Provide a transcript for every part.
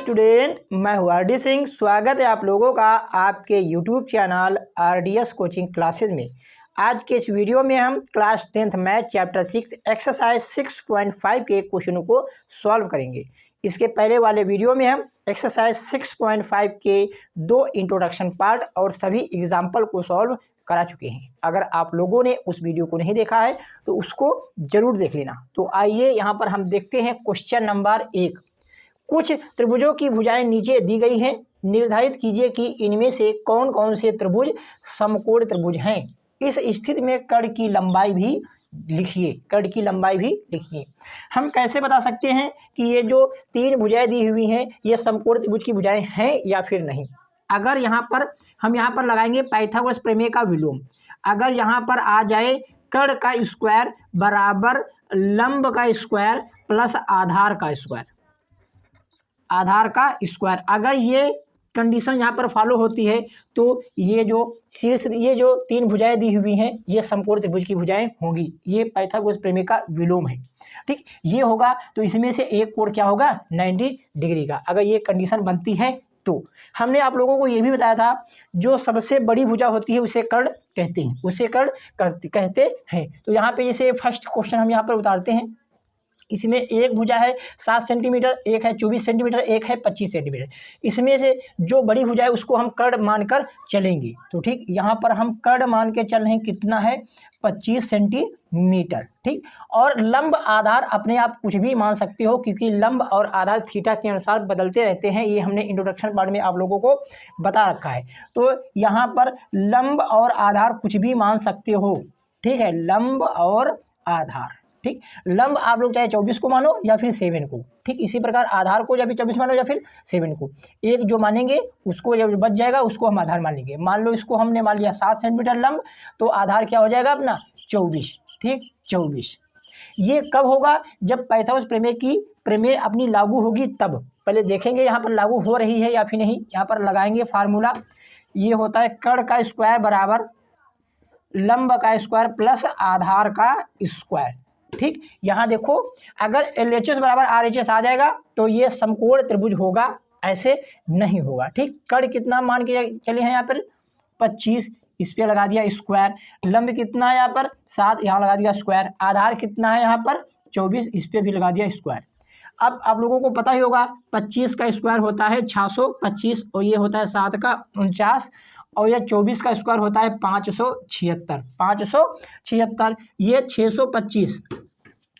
Student, मैं हूँ R D Singh. स्वागत है आप लोगों का आपके YouTube channel RDS coaching classes में। आज के इस वीडियो में हम class 10th math chapter 6 exercise 6.5 के क्वेश्चनों को सॉल्व करेंगे। इसके पहले वाले वीडियो में हम एक्सरसाइज 6.5 के 2 इंट्रोडक्शन पार्ट और सभी एग्जाम्पल को सॉल्व करा चुके हैं। अगर आप लोगों ने उस वीडियो को नहीं देखा है तो उसको ज़रूर देख लेना। तो आइए यहाँ पर हम देखते हैं क्वेश्चन नंबर 1। कुछ त्रिभुजों की भुजाएं नीचे दी गई हैं। निर्धारित कीजिए कि इनमें से कौन कौन से त्रिभुज समकोण त्रिभुज हैं। इस स्थिति में कर्ण की लंबाई भी लिखिए। हम कैसे बता सकते हैं कि ये जो 3 भुजाएं दी हुई हैं ये समकोण त्रिभुज की भुजाएं हैं या फिर नहीं। अगर यहाँ पर लगाएंगे पाइथागोरस प्रमेय का विलोम। अगर यहाँ पर आ जाए कर्ण का स्क्वायर बराबर लंब का स्क्वायर प्लस आधार का स्क्वायर, अगर ये कंडीशन यहाँ पर फॉलो होती है तो ये जो 3 भुजाएं दी हुई हैं ये समकोण त्रिभुज की भुजाएं होंगी। ये पाइथागोरस प्रमेय का विलोम है। ठीक, ये होगा तो इसमें से एक कोण क्या होगा 90 डिग्री का, अगर ये कंडीशन बनती है तो। हमने आप लोगों को ये भी बताया था जो सबसे बड़ी भुजा होती है उसे कर्ण कहते हैं। तो यहाँ पे जैसे फर्स्ट क्वेश्चन हम यहाँ पर उतारते हैं। इसमें एक भुजा है 7 सेंटीमीटर, एक है 24 सेंटीमीटर, एक है 25 सेंटीमीटर। इसमें से जो बड़ी भुजा है उसको हम कर्ण मानकर चलेंगे। तो ठीक, यहाँ पर हम कर्ण मान के चल रहे हैं, कितना है 25 सेंटीमीटर। ठीक, और लंब आधार अपने आप कुछ भी मान सकते हो क्योंकि लंब और आधार थीटा के अनुसार बदलते रहते हैं। ये हमने इंट्रोडक्शन पार्ट में आप लोगों को बता रखा है। तो यहाँ पर लंब और आधार कुछ भी मान सकते हो। ठीक है, लंब और आधार। ठीक, लंब आप लोग चाहे 24 को मानो या फिर 7 को। ठीक, इसी प्रकार आधार को या फिर 24 मानो या फिर 7 को। एक जो मानेंगे उसको जब बच जाएगा उसको हम आधार मान लेंगे। मान लो इसको हमने मान लिया 7 सेंटीमीटर लंब, तो आधार क्या हो जाएगा अपना 24। ठीक, 24। ये कब होगा जब पाइथागोरस प्रमेय की प्रमेय अपनी लागू होगी तब। पहले देखेंगे यहाँ पर लागू हो रही है या फिर नहीं। यहाँ पर लगाएंगे फार्मूला। ये होता है कर्ण का स्क्वायर बराबर लंब का स्क्वायर प्लस आधार का स्क्वायर। ठीक, यहाँ देखो अगर LHS बराबर RHS आ जाएगा तो ये समकोण त्रिभुज होगा, ऐसे नहीं होगा। ठीक, कर्ण कितना मान के चले हैं यहाँ पर 25, इस पे लगा दिया स्क्वायर। लंब कितना है यहाँ पर 7, यहाँ लगा दिया स्क्वायर। आधार कितना है यहाँ पर 24, इस पे भी लगा दिया स्क्वायर। अब आप लोगों को पता ही होगा 25 का स्क्वायर होता है 625 और ये होता है 7 का 49 और यह 24 का स्क्वायर होता है 576। ये 625,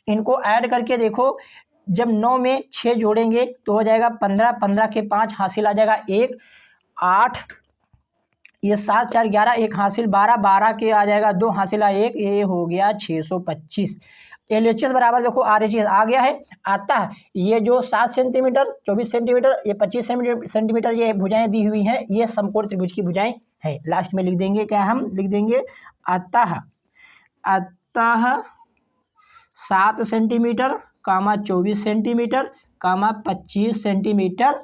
इनको ऐड करके देखो। जब 9 में 6 जोड़ेंगे तो हो जाएगा 15, 15 के 5 हासिल आ जाएगा 1, 8, ये 7 4 11, 1 हासिल 12, 12 के आ जाएगा 2 हासिल 1, ये हो गया 625। LHS बराबर देखो RHS आ गया है, आता है। ये जो 7 सेंटीमीटर 24 सेंटीमीटर ये 25 सेंटीमीटर ये भुजाएं दी हुई हैं ये समकोण त्रिभुज की भुजाएं हैं। लास्ट में लिख देंगे क्या, हम लिख देंगे अतः 7 सेंटीमीटर 24 सेंटीमीटर 25 सेंटीमीटर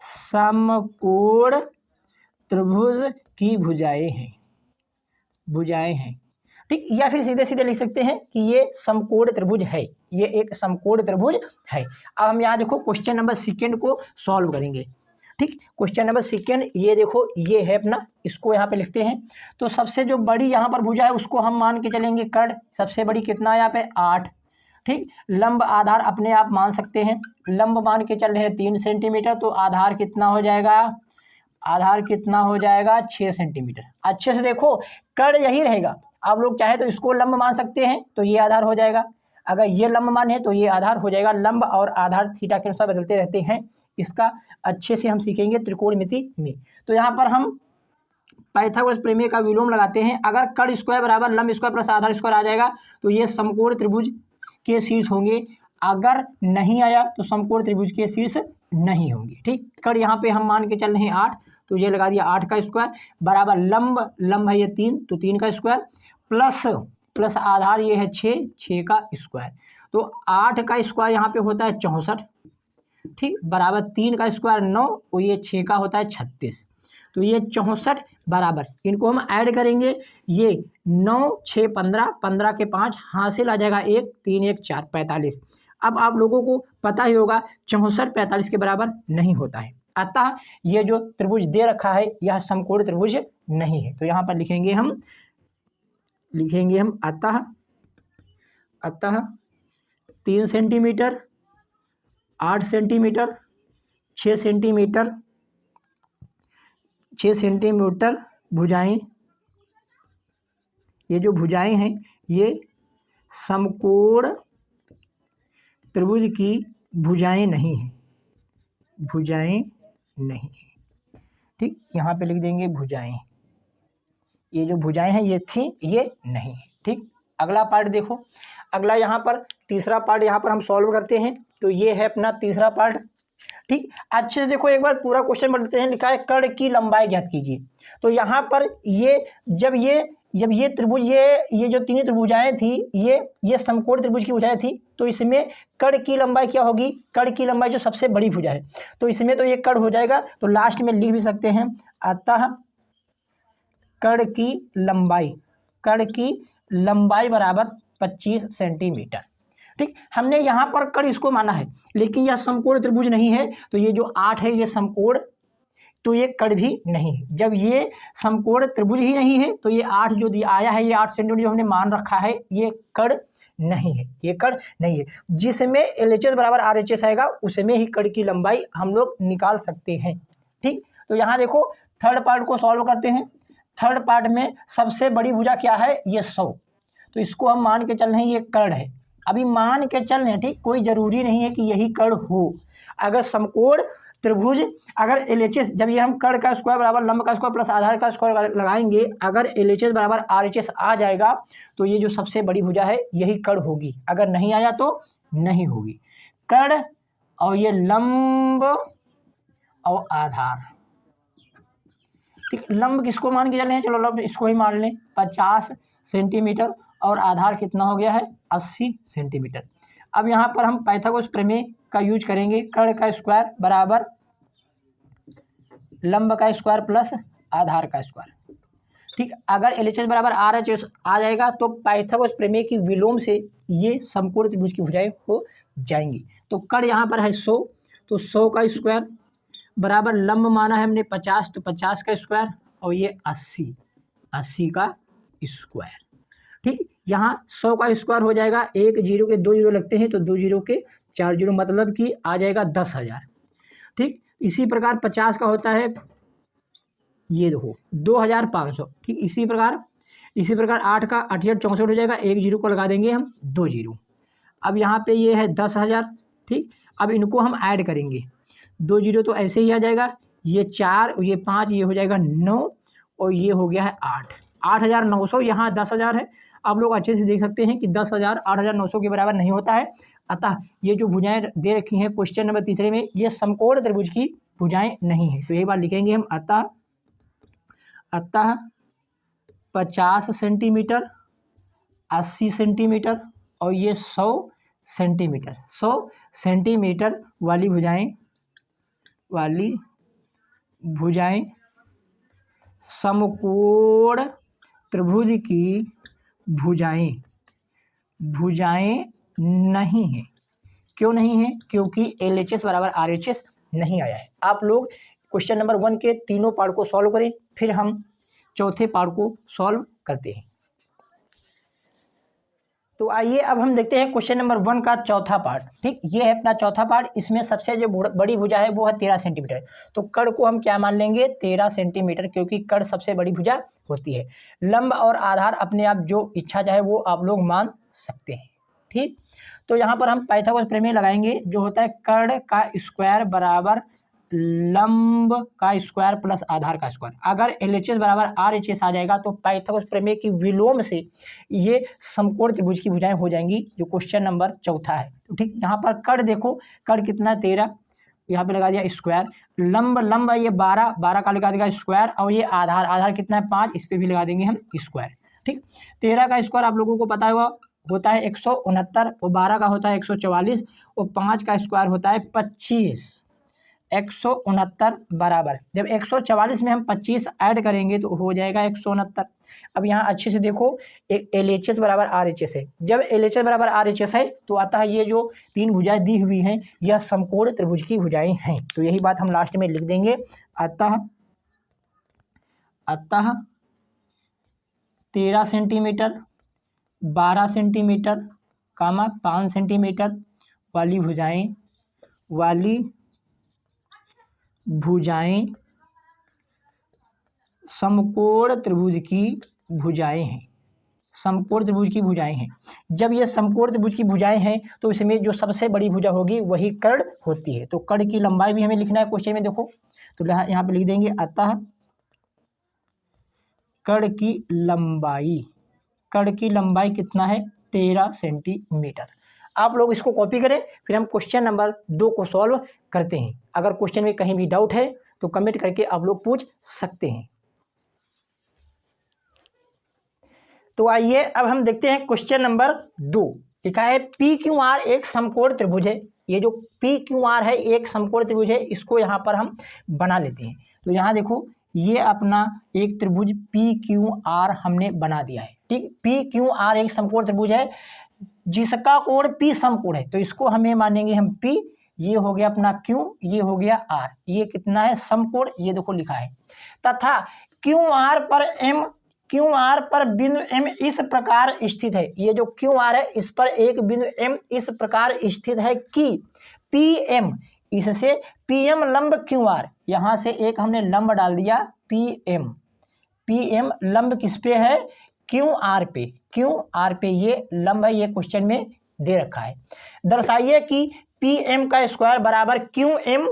समकोण त्रिभुज की भुजाएं हैं। ठीक, या फिर सीधे सीधे लिख सकते हैं कि ये समकोण त्रिभुज है, ये एक समकोण त्रिभुज है। अब हम यहाँ देखो क्वेश्चन नंबर 2 को सॉल्व करेंगे। ठीक, क्वेश्चन नंबर 2 ये देखो, ये है अपना, इसको यहाँ पे लिखते हैं। तो सबसे जो बड़ी यहाँ पर भुजा है उसको हम मान के चलेंगे कर्ण। सबसे बड़ी कितना है यहाँ पे 8। ठीक, लंब आधार अपने आप मान सकते हैं। लंब मान के चल रहे हैं 3 सेंटीमीटर, तो आधार कितना हो जाएगा 6 सेंटीमीटर। अच्छे से देखो कर्ण यही रहेगा। आप लोग चाहे तो इसको लंब मान सकते हैं तो ये आधार हो जाएगा। अगर ये लंब मान है तो ये आधार हो जाएगा। लंब और आधार थीटा के अनुसार बदलते रहते हैं। इसका अच्छे से हम सीखेंगे त्रिकोणमिति में। तो यहाँ पर हम पाइथागोरस प्रमेय का विलोम लगाते हैं। अगर कर्ण स्क्वायर बराबर लंब स्क्वायर प्लस आधार स्क्वायर आ जाएगा तो ये समकोण त्रिभुज के शीर्ष होंगे। अगर नहीं आया तो समकोण त्रिभुज के शीर्ष नहीं होंगे। ठीक, कर्ण यहाँ पे हम मान के चल रहे हैं 8, तो ये लगा दिया 8 का स्क्वायर बराबर लंब है ये 3, तो 3 का स्क्वायर प्लस आधार ये है 6 का स्क्वायर। तो 8 का स्क्वायर यहाँ पे होता है 64। ठीक, बराबर 3 का स्क्वायर 9 और ये 6 का होता है 36। तो ये 64 बराबर, इनको हम ऐड करेंगे। ये 9 6 15, 15 के 5 हासिल आ जाएगा 1, 3 1 4 45। अब आप लोगों को पता ही होगा 64 45 के बराबर नहीं होता है, अतः ये जो त्रिभुज दे रखा है यह समकोण त्रिभुज नहीं है। तो यहाँ पर लिखेंगे हम अतः 3 सेंटीमीटर, 8 सेंटीमीटर, 6 सेंटीमीटर भुजाएं, ये जो भुजाएं हैं ये समकोण त्रिभुज की भुजाएं नहीं हैं, ठीक। यहाँ पे लिख देंगे भुजाएं, ये जो भुजाएं हैं ये थी, ये नहीं है, ठीक। अगला पार्ट देखो, अगला यहाँ पर तीसरा पार्ट यहाँ पर हम सॉल्व करते हैं। तो ये है अपना तीसरा पार्ट, ठीक। अच्छे से देखो एक बार पूरा क्वेश्चन पढ़ लेते हैं। लिखा है कर्ण की लंबाई ज्ञात कीजिए। तो यहाँ पर ये जब ये त्रिभुज ये जो तीन त्रिभुजाएं थी ये समकोण त्रिभुज की भुजाएं थी, तो इसमें कर्ण की लंबाई क्या होगी? कर्ण की लंबाई जो सबसे बड़ी भुजा है, तो इसमें तो ये कर्ण हो जाएगा। तो लास्ट में लिख भी सकते हैं अतः कर्ण की लंबाई बराबर 25 सेंटीमीटर, ठीक। हमने यहाँ पर कर्ण इसको माना है, लेकिन यह समकोण त्रिभुज नहीं है। तो ये जो 8 है ये समकोण, तो ये कर्ण भी नहीं है। जब ये समकोण त्रिभुज ही नहीं है तो ये 8 जो दिया आया है, ये 8 सेंटीमीटर जो हमने मान रखा है, ये कर्ण नहीं है, ये कर्ण नहीं है। जिसमें LHS बराबर RHS आएगा उसमें ही कर्ण की लंबाई हम लोग निकाल सकते हैं, ठीक। तो यहाँ देखो थर्ड पार्ट को सॉल्व करते हैं। थर्ड पार्ट में सबसे बड़ी भुजा क्या है? ये 100। तो इसको हम मान के चल रहे हैं ये कर्ण है, अभी मान के चल रहे हैं, ठीक। कोई ज़रूरी नहीं है कि यही कर्ण हो। अगर समकोण त्रिभुज अगर LHS, जब ये हम कर्ण का स्क्वायर बराबर लंब का स्क्वायर प्लस आधार का स्क्वायर लगाएंगे, अगर LHS बराबर RHS आ जाएगा तो ये जो सबसे बड़ी भुजा है यही कर्ण होगी। अगर नहीं आया तो नहीं होगी। कर्ण और ये लंब और आधार, ठीक। लंब किसको मान के चल रहे हैं? चलो लंब इसको ही मान लें 50 सेंटीमीटर, और आधार कितना हो गया है? 80 सेंटीमीटर। अब यहाँ पर हम पाइथागोरस प्रमेय का यूज करेंगे। कर्ण का स्क्वायर बराबर लंब का स्क्वायर प्लस आधार का स्क्वायर, ठीक। अगर LHS बराबर RHS आ जाएगा तो पाइथागोरस प्रमेय की विलोम से ये समकोण त्रिभुज की भुजाएं हो जाएंगी। तो कर्ण यहाँ पर है 100, तो 100 का स्क्वायर बराबर लंब माना है हमने 50, तो 50 का स्क्वायर, और ये 80 का स्क्वायर, ठीक। यहाँ 100 का स्क्वायर हो जाएगा, 1 जीरो के 2 जीरो लगते हैं तो 2 जीरो के 4 जीरो, मतलब कि आ जाएगा 10,000, ठीक। इसी प्रकार 50 का होता है, ये देखो 2500, ठीक। इसी प्रकार 8 का 8 64 हो जाएगा, 1 जीरो को लगा देंगे हम 2 जीरो। अब यहाँ पे ये है 10,000, ठीक। अब इनको हम ऐड करेंगे, 2 जीरो तो ऐसे ही आ जाएगा, ये 4 ये 5 ये हो जाएगा 9, और ये हो गया है 8,900। यहाँ 10,000 है। आप लोग अच्छे से देख सकते हैं कि 10,000 8,900 के बराबर नहीं होता है। अतः ये जो भुजाएं दे रखी हैं क्वेश्चन नंबर तीसरे में, ये समकोण त्रिभुज की भुजाएं नहीं है। तो एक बार लिखेंगे हम अतः 50 सेंटीमीटर, 80 सेंटीमीटर और ये 100 सेंटीमीटर वाली भुजाएं समकोण त्रिभुज की भुजाएं नहीं है। क्यों नहीं है? क्योंकि LHS बराबर RHS नहीं आया है। आप लोग क्वेश्चन नंबर 1 के तीनों पार्ट को सॉल्व करें, फिर हम चौथे पार्ट को सॉल्व करते हैं। तो आइए अब हम देखते हैं क्वेश्चन नंबर 1 का चौथा पार्ट, ठीक। ये है अपना चौथा पार्ट। इसमें सबसे जो बड़ी भुजा है वो है 13 सेंटीमीटर। तो कर्ण को हम क्या मान लेंगे? 13 सेंटीमीटर, क्योंकि कर्ण सबसे बड़ी भुजा होती है। लंब और आधार अपने आप जो इच्छा चाहे वो आप लोग मान सकते हैं, ठीक। तो यहाँ पर हम पाइथागोरस प्रमेय लगाएंगे, जो होता है कर्ण का स्क्वायर बराबर लंब का स्क्वायर प्लस आधार का स्क्वायर। अगर LHS बराबर RHS आ जाएगा तो पाइथागोरस प्रमेय की विलोम से ये समकोण त्रिभुज की भुजाएं हो जाएंगी, जो क्वेश्चन नंबर चौथा है। तो ठीक, यहाँ पर कर्ण देखो, कर्ण कितना है 13, यहाँ पे लगा दिया स्क्वायर। लंब है ये 12 का लगा देगा स्क्वायर, और ये आधार कितना है 5, इस पर भी लगा देंगे हम स्क्वायर, ठीक। 13 का स्क्वायर आप लोगों को पता होता है 169, और 12 का होता है 144, और 5 का स्क्वायर होता है 25। 169 बराबर, जब 144 में हम 25 ऐड करेंगे तो हो जाएगा 169। अब यहाँ अच्छे से देखो, एक LHS बराबर RHS है। जब LHS बराबर RHS है तो आता है ये जो तीन भुजाएं दी हुई हैं यह समकोण त्रिभुज की भुजाएं हैं। तो यही बात हम लास्ट में लिख देंगे, अतः 13 सेंटीमीटर, 12 सेंटीमीटर, 5 सेंटीमीटर वाली भुजाएं समकोण त्रिभुज की भुजाएं हैं। समकोण त्रिभुज की भुजाएं हैं। जब ये समकोण त्रिभुज की भुजाएं हैं तो इसमें जो सबसे बड़ी भुजा होगी वही कर्ण होती है। तो कर्ण की लंबाई भी हमें लिखना है क्वेश्चन में, देखो तो यहाँ पे लिख देंगे, अतः कर्ण की लंबाई कितना है, 13 सेंटीमीटर। आप लोग इसको कॉपी करें, फिर हम क्वेश्चन नंबर 2 को सॉल्व करते हैं। अगर क्वेश्चन में कहीं भी डाउट है तो कमेंट करके आप लोग पूछ सकते हैं। तो आइए अब हम देखते हैं क्वेश्चन नंबर 2। लिखा है PQR एक समकोण त्रिभुज है। ये जो PQR है एक समकोण त्रिभुज है, इसको यहाँ पर हम बना लेते हैं। तो यहाँ देखो, ये अपना एक त्रिभुज PQR हमने बना दिया है। ठीक, PQR एक समकोण त्रिभुज है जिसका कोण P समकोण है, तो इसको हमें मानेंगे हम P। ये हो गया अपना Q, ये हो गया R। ये कितना है, समकोण, ये देखो लिखा है। तथा QR पर बिंदु M इस प्रकार स्थित है। ये जो QR है इस पर एक बिंदु M इस प्रकार स्थित है कि PM, इससे PM लंब QR, यहाँ से एक हमने लंब डाल दिया PM लंब किस पे है, QR पे ये लंब है, ये क्वेश्चन में दे रखा है। दर्शाइए कि PM का स्क्वायर बराबर QM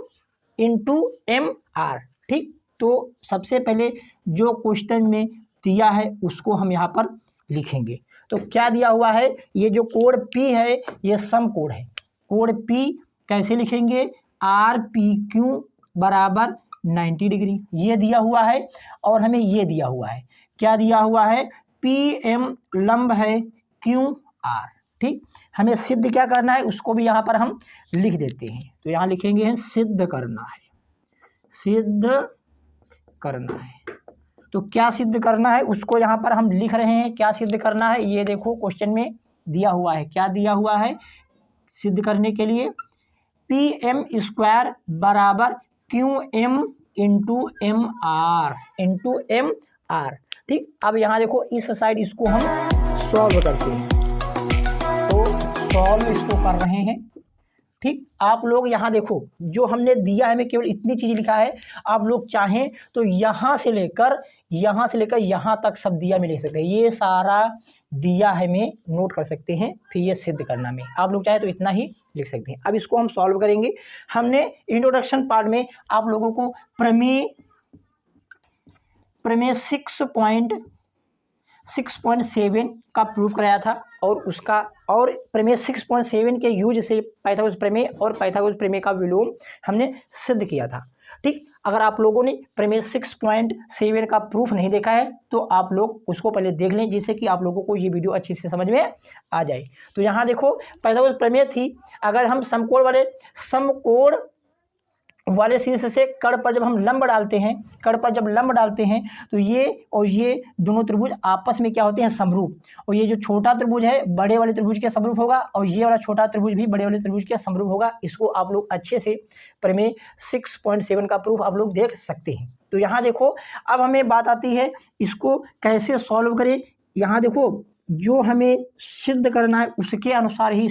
इंटू MR। ठीक, तो सबसे पहले जो क्वेश्चन में दिया है उसको हम यहाँ पर लिखेंगे। तो क्या दिया हुआ है, ये जो कोण P है ये समकोण है। कोण P कैसे लिखेंगे, RPQ बराबर 90 डिग्री, ये दिया हुआ है। और हमें ये दिया हुआ है, क्या दिया हुआ है, PM लंब है QR। ठीक, हमें सिद्ध क्या करना है उसको भी यहाँ पर हम लिख देते हैं। तो यहाँ लिखेंगे सिद्ध करना है। तो क्या सिद्ध करना है उसको यहाँ पर हम लिख रहे हैं। क्या सिद्ध करना है, ये देखो क्वेश्चन में दिया हुआ है। क्या दिया हुआ है, सिद्ध करने के लिए PM स्क्वायर बराबर QM इंटू MR। ठीक, अब यहाँ देखो इस साइड इसको हम सॉल्व करते हैं। तो सॉल्व इसको कर रहे हैं। ठीक, आप लोग यहाँ देखो जो हमने दिया है, मैं केवल इतनी चीज़ लिखा है। आप लोग चाहें तो यहाँ से लेकर यहाँ तक सब दिया में लिख सकते हैं। ये सारा दिया है में नोट कर सकते हैं, फिर ये सिद्ध करना में आप लोग चाहे तो इतना ही लिख सकते हैं। अब इसको हम सॉल्व करेंगे। हमने इंट्रोडक्शन पार्ट में आप लोगों को प्रमेय 6.7 का प्रूफ कराया था, और प्रमेय 6.7 के यूज से पाइथागोरस प्रमेय और पाइथागोरस प्रमेय का विलोम हमने सिद्ध किया था। ठीक, अगर आप लोगों ने प्रमेय 6.7 का प्रूफ नहीं देखा है तो आप लोग उसको पहले देख लें, जिससे कि आप लोगों को ये वीडियो अच्छे से समझ में आ जाए। तो यहाँ देखो पाइथागोरस प्रमेय थी, अगर हम समकोण वाले शीर्ष से कर्ण पर जब हम लंब डालते हैं, तो ये और ये दोनों त्रिभुज आपस में क्या होते हैं, समरूप। और ये जो छोटा त्रिभुज है बड़े वाले त्रिभुज के समरूप होगा, और ये वाला छोटा त्रिभुज भी बड़े वाले त्रिभुज के समरूप होगा। इसको आप लोग अच्छे से प्रमेय 6.7 का प्रूफ आप लोग देख सकते हैं। तो यहाँ देखो अब हमें बात आती है इसको कैसे सॉल्व करें। यहाँ देखो जो हमें सिद्ध करना है उसके अनुसार ही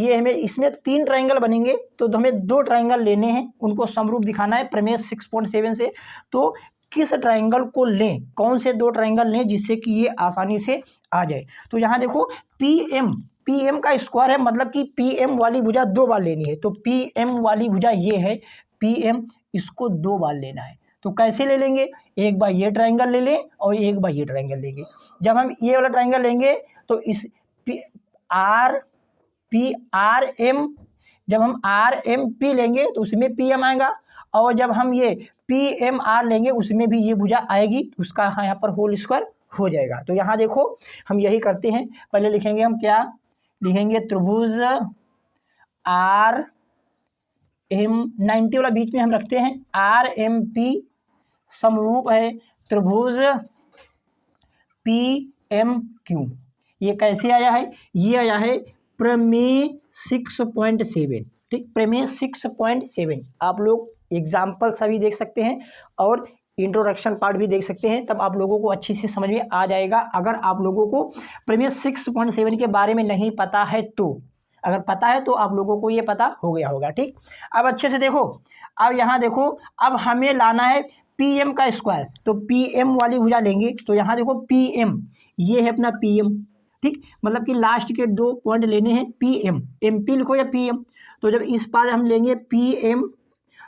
हमें इसमें 3 ट्रायंगल बनेंगे, तो हमें 2 ट्रायंगल लेने हैं, उनको समरूप दिखाना है प्रमेय 6.7 से। तो किस ट्रायंगल को लें, कौन से 2 ट्रायंगल लें जिससे कि ये आसानी से आ जाए। तो यहाँ देखो PM का स्क्वायर है, मतलब कि PM वाली भुजा 2 बार लेनी है। तो PM वाली भुजा ये है PM, इसको 2 बार लेना है। तो कैसे ले लेंगे, एक बार ये ट्रायंगल ले लें और एक बार ये ट्रायंगल लेंगे। जब हम ये वाला ट्रायंगल लेंगे तो इस RM, जब हम RMP लेंगे तो उसमें PM आएगा, और जब हम ये PMR लेंगे उसमें भी ये भुजा आएगी, उसका यहाँ पर होल स्क्वायर हो जाएगा। तो यहाँ देखो हम यही करते हैं। पहले लिखेंगे हम, क्या लिखेंगे, त्रिभुज 90 वाला बीच में हम रखते हैं, RMP समरूप है त्रिभुज PMQ। ये कैसे आया है? ये आया है प्रमेय 6.7। ठीक, प्रमेय 6.7 आप लोग एग्जाम्पल सभी देख सकते हैं और इंट्रोडक्शन पार्ट भी देख सकते हैं, तब आप लोगों को अच्छी से समझ में आ जाएगा। अगर आप लोगों को प्रमेय 6.7 के बारे में नहीं पता है तो, अगर पता है तो आप लोगों को ये पता हो गया होगा। ठीक, अब अच्छे से देखो, अब यहाँ देखो, अब हमें लाना है PM का स्क्वायर, तो PM वाली भुजा लेंगे। तो यहाँ देखो PM, ये है अपना PM। ठीक, मतलब कि लास्ट के 2 पॉइंट लेने हैं, PM, MP लिखो या PM। तो जब इस पार हम लेंगे PM,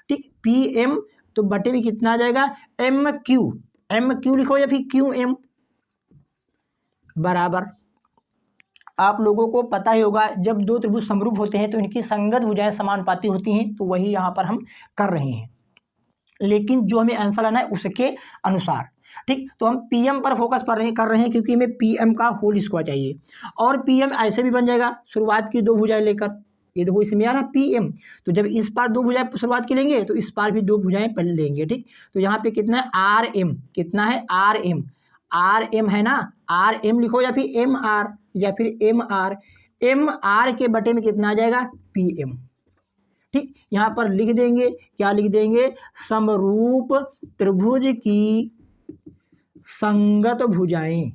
ठीक, PM तो बटे में कितना आ जाएगा, MQ लिखो या फिर QM बराबर। आप लोगों को पता ही होगा, जब दो त्रिभुज समरूप होते हैं तो इनकी संगत भुजाएं समानुपाती होती हैं, तो वही यहाँ पर हम कर रहे हैं, लेकिन जो हमें आंसर लाना है उसके अनुसार। ठीक, तो हम PM पर फोकस कर रहे हैं क्योंकि हमें PM का होल स्क्वायर चाहिए। और PM ऐसे भी बन जाएगा, शुरुआत की 2 भुजाएं लेकर, ये देखो इसमें आ रहा PM, तो जब इस पार 2 भुजाएं शुरुआत की लेंगे तो इस पार भी 2 भुजाएं पहले लेंगे। ठीक, तो यहाँ पे कितना है, RM, कितना है, RM है ना, RM लिखो या फिर MR या फिर MR के बटे में कितना आ जाएगा, PM। ठीक, यहाँ पर लिख देंगे, क्या लिख देंगे, समरूप त्रिभुज की संगत भुजाएं।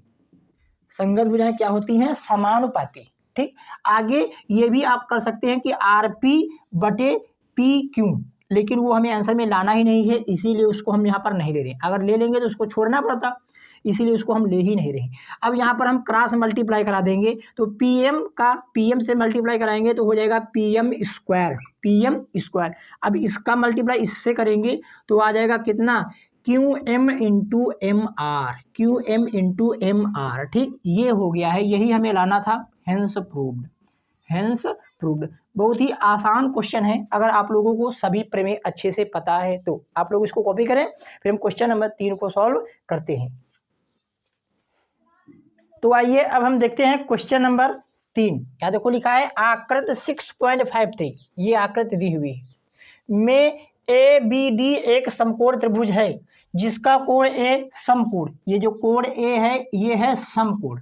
संगत भुजाएं क्या होती हैं, समानुपाती। ठीक, आगे ये भी आप कर सकते हैं कि RP बटे PQ, लेकिन वो हमें आंसर में लाना ही नहीं है, इसीलिए उसको हम यहाँ पर नहीं ले रहे। अगर ले लेंगे तो उसको छोड़ना पड़ता, इसीलिए उसको हम ले ही नहीं रहे। अब यहाँ पर हम क्रॉस मल्टीप्लाई करा देंगे, तो PM से मल्टीप्लाई कराएंगे तो हो जाएगा PM स्क्वायर। अब इसका मल्टीप्लाई इससे करेंगे तो आ जाएगा कितना, QM इंटू MR। ठीक, ये हो गया है, यही हमें लाना था, हेंस प्रूव्ड। बहुत ही आसान क्वेश्चन है, अगर आप लोगों को सभी प्रमेय अच्छे से पता है तो। आप लोग इसको कॉपी करें, फिर हम क्वेश्चन नंबर 3 को सॉल्व करते हैं। तो आइए अब हम देखते हैं क्वेश्चन नंबर 3। क्या देखो लिखा है, आकृति 6.53, ये आकृति दी हुई है, में ABD एक समकोण त्रिभुज है जिसका कोण A समकोण, ये जो कोण A है ये है समकोण,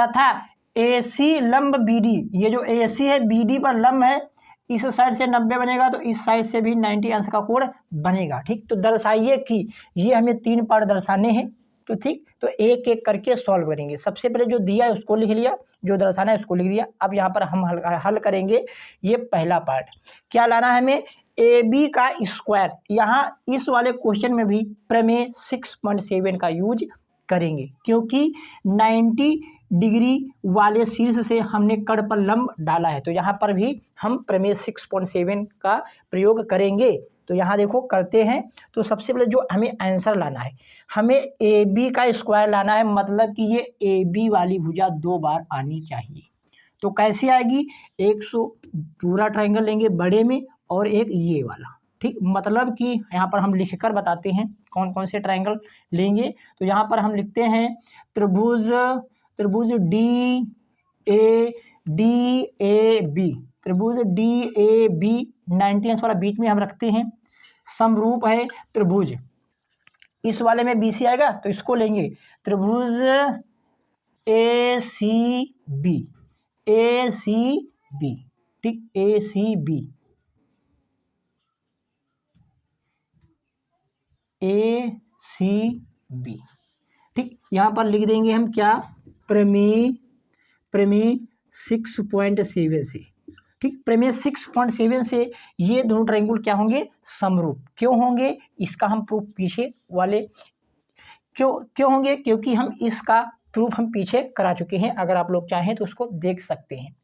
तथा AC लंब BD, ये जो AC है BD पर लंब है, इस साइड से 90 बनेगा तो इस साइड से भी 90 अंश का कोण बनेगा। ठीक, तो दर्शाइए कि, ये हमें 3 पार्ट दर्शाने हैं। तो ठीक, तो एक एक करके सॉल्व करेंगे। सबसे पहले जो दिया है उसको लिख लिया, जो दर्शाना है उसको लिख दिया। अब यहाँ पर हम हल करेंगे ये पहला पार्ट। क्या लाना है हमें, AB का स्क्वायर। यहाँ इस वाले क्वेश्चन में भी प्रमेय 6.7 का यूज करेंगे, क्योंकि 90 डिग्री वाले शीर्ष से हमने कड़ पर लंब डाला है, तो यहाँ पर भी हम प्रमेय 6.7 का प्रयोग करेंगे। तो यहाँ देखो करते हैं। तो सबसे पहले जो हमें आंसर लाना है, हमें AB का स्क्वायर लाना है, मतलब कि ये AB वाली भुजा 2 बार आनी चाहिए। तो कैसी आएगी, 100 पूरा ट्रायंगल लेंगे बड़े में और एक ये वाला। ठीक, मतलब कि यहाँ पर हम लिखकर बताते हैं कौन कौन से ट्रायंगल लेंगे। तो यहाँ पर हम लिखते हैं त्रिभुज DAB, त्रिभुज DAB 90 अंश वाला बीच में हम रखते हैं, समरूप है त्रिभुज, इस वाले में BC आएगा तो इसको लेंगे, त्रिभुज ACB। ठीक, ACB ठीक, यहाँ पर लिख देंगे हम क्या, प्रमेय 6.7 से। ठीक, प्रमेय 6.7 से ये दोनों ट्रायंगल क्या होंगे, समरूप। क्यों होंगे, इसका हम प्रूफ पीछे वाले क्यों होंगे, क्योंकि हम इसका प्रूफ हम पीछे करा चुके हैं, अगर आप लोग चाहें तो उसको देख सकते हैं।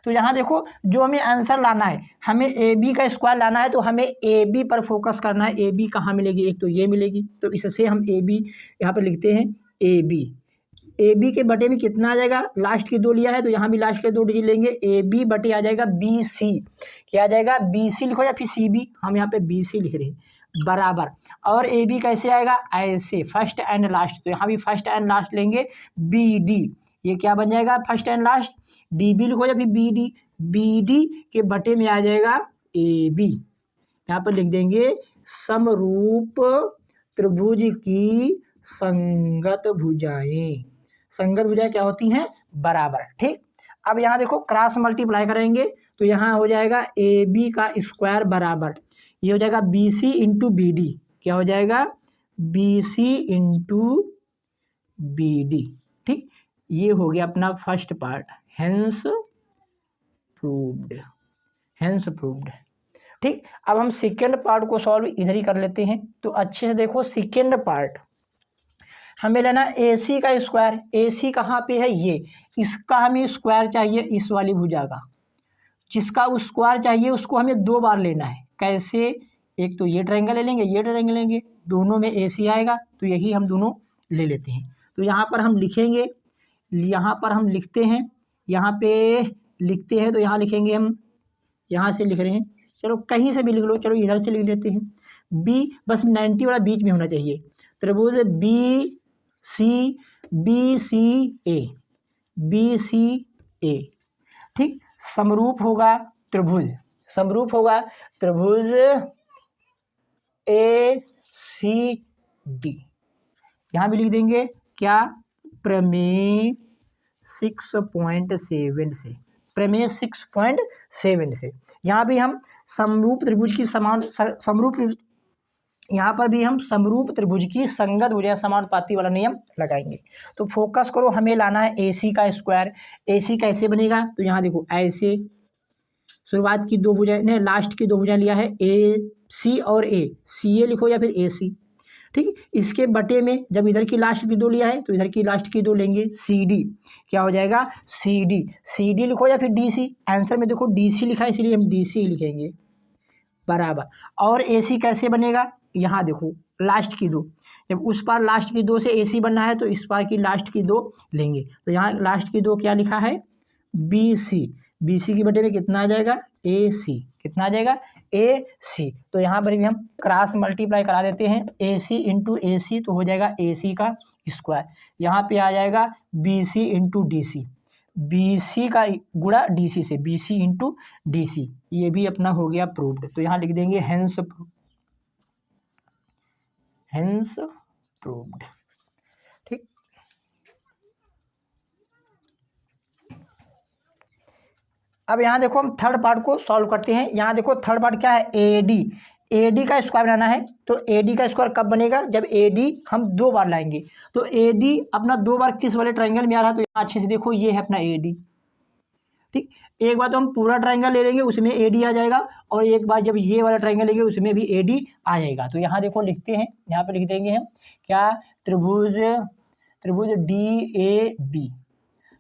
तो यहाँ देखो, जो हमें आंसर लाना है, हमें AB का स्क्वायर लाना है, तो हमें AB पर फोकस करना है। AB कहाँ मिलेगी, एक तो ये मिलेगी, तो इससे हम AB यहाँ पर लिखते हैं AB के बटे में कितना आ जाएगा, लास्ट की 2 लिया है तो यहाँ भी लास्ट के 2 डिजिट लेंगे, AB बटे आ जाएगा BC। क्या आ जाएगा, BC लिखो या फिर CB, हम यहाँ पे BC लिख रहे हैं, बराबर। और AB कैसे आएगा, ऐसे, फर्स्ट एंड लास्ट, तो यहाँ भी फर्स्ट एंड लास्ट लेंगे, BD, ये क्या बन जाएगा, फर्स्ट एंड लास्ट, DB लिखो या फिर BD के बटे में आ जाएगा AB। यहाँ पर लिख देंगे समरूप त्रिभुज की संगत भुजाएं। संगत भुजाएं क्या होती हैं? बराबर। ठीक, अब यहाँ देखो क्रॉस मल्टीप्लाई करेंगे तो यहाँ हो जाएगा ए बी का स्क्वायर बराबर, ये हो जाएगा B C into B D. क्या हो जाएगा? B C into B D. ठीक, ये हो गया अपना first part, hence proved, hence proved. ठीक, अब हम सेकेंड पार्ट को सॉल्व इधर ही कर लेते हैं। तो अच्छे से देखो, सेकेंड पार्ट हमें लेना ए सी का स्क्वायर। ए सी कहाँ पे है? ये, इसका हमें स्क्वायर चाहिए इस वाली भुजा का। जिसका स्क्वायर चाहिए उसको हमें 2 बार लेना है। कैसे? एक तो ये ट्रायंगल ले लेंगे, ये ट्रायंगल लेंगे, दोनों में ए सी आएगा, तो यही हम दोनों ले लेते हैं। तो यहाँ पर हम लिखेंगे, यहाँ पर हम लिखते हैं, यहाँ पे लिखते हैं, तो यहाँ लिखेंगे हम, यहाँ से लिख रहे हैं, चलो कहीं से भी लिख लो, चलो इधर से लिख लेते हैं। बी, बस 90 वाला बीच में होना चाहिए। त्रिभुज बी सी ए, बी सी ए। ठीक, समरूप होगा त्रिभुज, समरूप होगा त्रिभुज ए सी डी। यहाँ भी लिख देंगे क्या? प्रमेय 6.7 से, प्रमेय 6.7 से। यहाँ भी हम समरूप त्रिभुज की समरूप, यहाँ पर भी हम समरूप त्रिभुज की संगत भुजा समानुपाती वाला नियम लगाएंगे। तो फोकस करो, हमें लाना है ए सी का स्क्वायर। ए सी कैसे बनेगा? तो यहाँ देखो, ऐसे शुरुआत की 2 भुजाएं ने, लास्ट की 2 भुजाएं लिया है, ए सी और ए, सी ए लिखो या फिर ए सी। ठीक, इसके बटे में जब इधर की लास्ट की 2 लिया है तो इधर की लास्ट की 2 लेंगे, सी डी। क्या हो जाएगा? सी डी, सी डी लिखो या फिर डी सी। आंसर में देखो डी सी लिखा है, इसलिए हम डी सी लिखेंगे बराबर। और ए सी कैसे बनेगा? यहाँ देखो लास्ट की 2, जब उस पार लास्ट की 2 से ए सी बनना है तो इस पार की लास्ट की 2 लेंगे। तो यहाँ लास्ट की 2 क्या लिखा है? B C. बी सी की बटे में कितना आ जाएगा? ए सी। कितना आ जाएगा? ए सी। तो यहाँ पर भी हम क्रॉस मल्टीप्लाई करा देते हैं, ए सी इंटू ए सी, तो हो जाएगा ए सी का स्क्वायर। यहाँ पे आ जाएगा B C into D C, B C का गुणा डी सी से, B C into D C. ये भी अपना हो गया प्रूव्ड। तो यहाँ लिख देंगे हेंस, हेंस प्रूव्ड। ठीक, अब यहाँ देखो हम थर्ड पार्ट को सॉल्व करते हैं। यहाँ देखो थर्ड पार्ट क्या है? ए डी, ए डी का स्क्वायर बनाना है। तो ए डी का स्क्वायर कब बनेगा? जब ए डी हम 2 बार लाएंगे। तो ए डी अपना 2 बार किस वाले ट्रायंगल में आ रहा है? तो यहाँ अच्छे से देखो, ये है अपना ए डी। ठीक, एक बार तो हम पूरा ट्रायंगल ले लेंगे, उसमें ए डी आ जाएगा, और एक बार जब ये वाला ट्रायंगल लेंगे उसमें भी ए डी आ जाएगा। तो यहाँ देखो लिखते हैं, यहाँ पे लिख देंगे हम क्या? त्रिभुज, त्रिभुज डी ए बी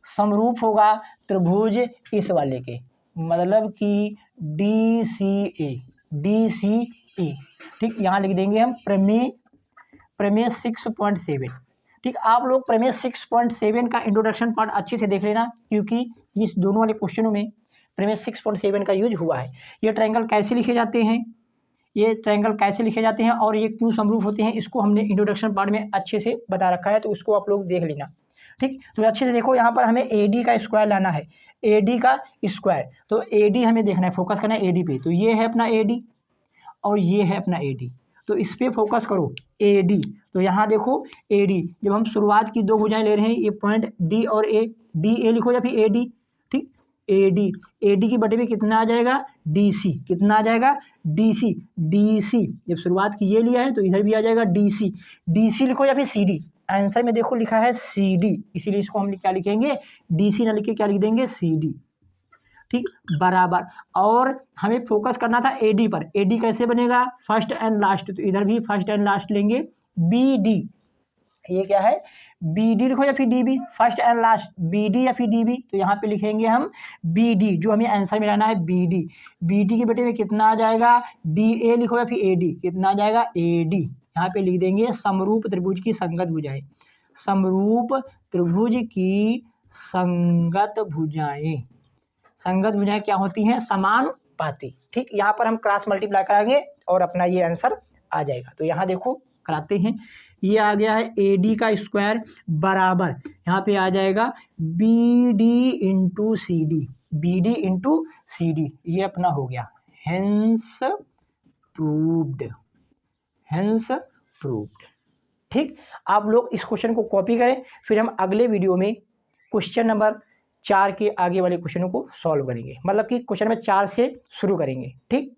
समरूप होगा त्रिभुज इस वाले के, मतलब कि डी सी ए, डी सी ए। ठीक, यहाँ लिख देंगे हम प्रमेय, प्रमेय 6.7। ठीक, आप लोग प्रमेय 6.7 का इंट्रोडक्शन पार्ट अच्छे से देख लेना, क्योंकि इस दोनों वाले क्वेश्चनों में प्रमेय 6.7 का यूज हुआ है। ये ट्रायंगल कैसे लिखे जाते हैं, ये ट्रायंगल कैसे लिखे जाते हैं और ये क्यों समरूप होते हैं, इसको हमने इंट्रोडक्शन पार्ट में अच्छे से बता रखा है, तो उसको आप लोग देख लेना। ठीक, तो अच्छे से देखो, यहाँ पर हमें ए डी का स्क्वायर लाना है, ए डी का स्क्वायर। तो ए डी हमें देखना है, फोकस करना है ए डी पे। तो ये है अपना ए डी और ये है अपना ए डी, तो इस पर फोकस करो, ए डी। तो यहाँ देखो ए डी, जब हम शुरुआत की 2 भुजाएं ले रहे हैं, ये पॉइंट डी और ए, डी ए लिखो या फिर ए डी। ठीक, ए डी, ए डी की बटे में कितना आ जाएगा? D C. कितना आ जाएगा? D C, D C. जब शुरुआत की ये लिया है तो इधर भी आ जाएगा डी सी, डी सी लिखो या फिर सी डी। आंसर में देखो लिखा है सी डी, इसीलिए इसको हम क्या लिखेंगे? डी सी ना लिख के क्या लिख देंगे? C D. ठीक, बराबर। और हमें फोकस करना था ए डी पर। ए डी कैसे बनेगा? फर्स्ट एंड लास्ट, तो इधर भी फर्स्ट एंड लास्ट लेंगे, बी डी। ये क्या है? बी डी लिखो या फिर D B, first and last, B D या फिर डी बी। तो यहाँ पे लिखेंगे हम बी डी, जो हमें आंसर में लाना है बी डी। बी डी की बेटे में कितना आ जाएगा? डी ए लिखो या फिर ए डी। कितना आ जाएगा? A D. यहाँ पे लिख देंगे समरूप त्रिभुज की संगत भुजाएं, समरूप त्रिभुज की संगत भुजाएं। संगत भुजाएं क्या होती हैं? समानुपाती। ठीक, यहाँ पर हम क्रॉस मल्टीप्लाई कराएंगे और अपना ये आंसर आ जाएगा। तो यहाँ देखो कराते हैं, ये आ गया है ए डी का स्क्वायर बराबर, यहाँ पे आ जाएगा B D into C D, B D into C D. ये अपना हो गया हेंस प्रूव्ड, हेंस प्रूव्ड। ठीक, आप लोग इस क्वेश्चन को कॉपी करें, फिर हम अगले वीडियो में क्वेश्चन नंबर 4 के आगे वाले क्वेश्चनों को सॉल्व करेंगे, मतलब कि क्वेश्चन नंबर 4 से शुरू करेंगे। ठीक,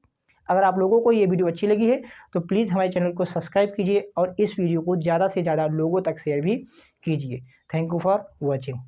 अगर आप लोगों को ये वीडियो अच्छी लगी है तो प्लीज़ हमारे चैनल को सब्सक्राइब कीजिए और इस वीडियो को ज़्यादा से ज़्यादा लोगों तक शेयर भी कीजिए। Thank you for watching.